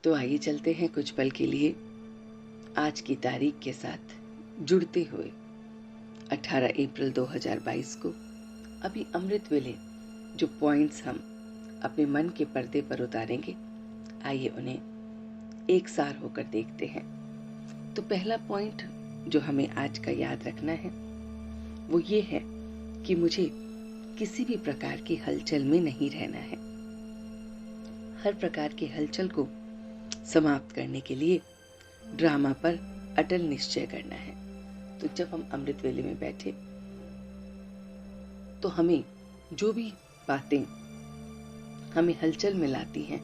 तो आइए चलते हैं कुछ पल के लिए आज की तारीख के साथ जुड़ते हुए 18 अप्रैल 2022 को अभी अमृत वेले जो पॉइंट्स हम अपने मन के पर्दे पर उतारेंगे, आइए उन्हें एक सार होकर देखते हैं। तो पहला पॉइंट जो हमें आज का याद रखना है वो ये है कि मुझे किसी भी प्रकार की हलचल में नहीं रहना है। हर प्रकार की हलचल को समाप्त करने के लिए ड्रामा पर अटल निश्चय करना है। तो जब हम अमृत वेले में बैठे तो हमें जो भी बातें हमें हलचल में लाती हैं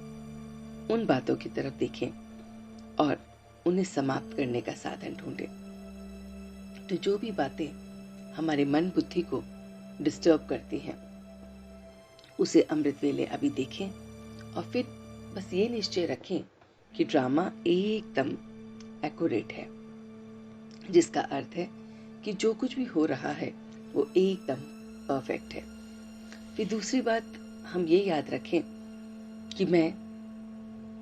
उन बातों की तरफ देखें और उन्हें समाप्त करने का साधन ढूंढें। तो जो भी बातें हमारे मन बुद्धि को डिस्टर्ब करती हैं उसे अमृत वेले अभी देखें और फिर बस ये निश्चय रखें कि ड्रामा एकदम एक्यूरेट है, जिसका अर्थ है कि जो कुछ भी हो रहा है वो एकदम परफेक्ट है। फिर दूसरी बात हम ये याद रखें कि मैं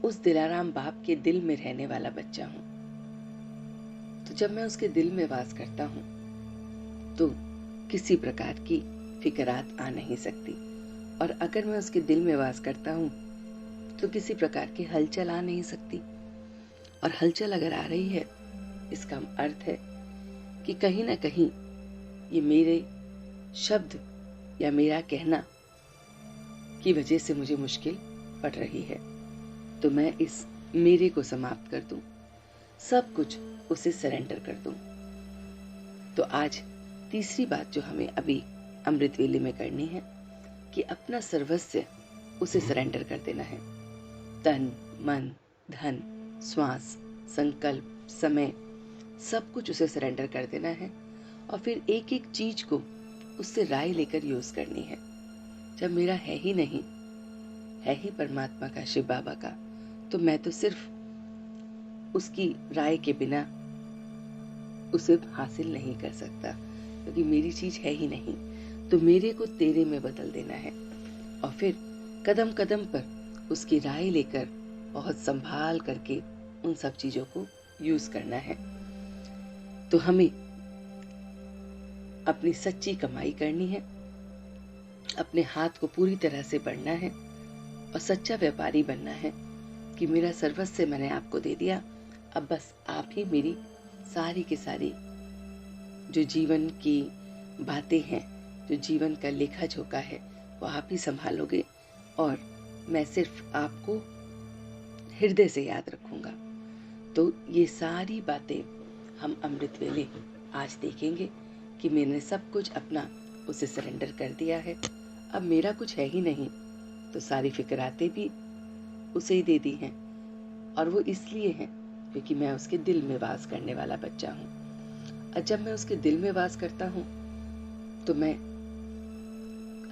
उस दिलाराम बाप के दिल में रहने वाला बच्चा हूं। तो जब मैं उसके दिल में वास करता हूं तो किसी प्रकार की फिकरात आ नहीं सकती, और अगर मैं उसके दिल में वास करता हूं तो किसी प्रकार की हलचल आ नहीं सकती। और हलचल अगर आ रही है इसका अर्थ है कि कहीं ना कहीं ये मेरे शब्द या मेरा कहना की वजह से मुझे मुश्किल पड़ रही है। तो मैं इस मेरे को समाप्त कर दूं, सब कुछ उसे सरेंडर कर दूं। तो आज तीसरी बात जो हमें अभी अमृत वेले में करनी है कि अपना सर्वस्व उसे सरेंडर कर देना है। तन, मन, धन, श्वास, संकल्प, समय, सब कुछ उसे सरेंडर कर देना है और फिर एक एक चीज को उससे राय लेकर यूज करनी है। जब मेरा है ही नहीं, है ही परमात्मा का, शिव बाबा का, तो मैं तो सिर्फ उसकी राय के बिना उसे हासिल नहीं कर सकता, क्योंकि मेरी चीज है ही नहीं। तो मेरे को तेरे में बदल देना है और फिर कदम कदम पर उसकी राय लेकर बहुत संभाल करके उन सब चीजों को यूज करना है। तो हमें अपनी सच्ची कमाई करनी है, अपने हाथ को पूरी तरह से बढ़ना है और सच्चा व्यापारी बनना है कि मेरा सर्वस्व मैंने आपको दे दिया, अब बस आप ही मेरी सारी की सारी जो जीवन की बातें हैं, जो जीवन का लेखा जोखा है, वो आप ही संभालोगे और मैं सिर्फ आपको हृदय से याद रखूंगा। तो ये सारी बातें हम अमृत वेले आज देखेंगे कि मैंने सब कुछ अपना उसे सरेंडर कर दिया है। अब मेरा कुछ है ही नहीं, तो सारी फिक्रातें भी उसे ही दे दी हैं, और वो इसलिए हैं क्योंकि मैं उसके दिल में वास करने वाला बच्चा हूँ। और जब मैं उसके दिल में वास करता हूँ तो मैं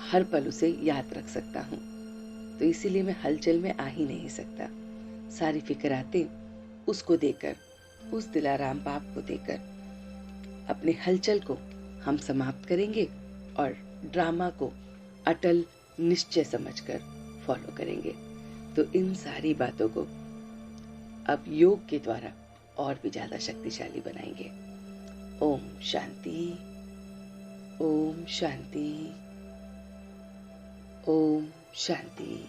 हर पल उसे याद रख सकता हूँ। तो इसीलिए मैं हलचल में आ ही नहीं सकता। सारी फिक्रातें उसको देकर, उस दिलाराम बाप को देकर अपने हलचल को हम समाप्त करेंगे और ड्रामा को अटल निश्चय समझकर फॉलो करेंगे। तो इन सारी बातों को अब योग के द्वारा और भी ज्यादा शक्तिशाली बनाएंगे। ओम शांति, ओम शांति, ओम शांति।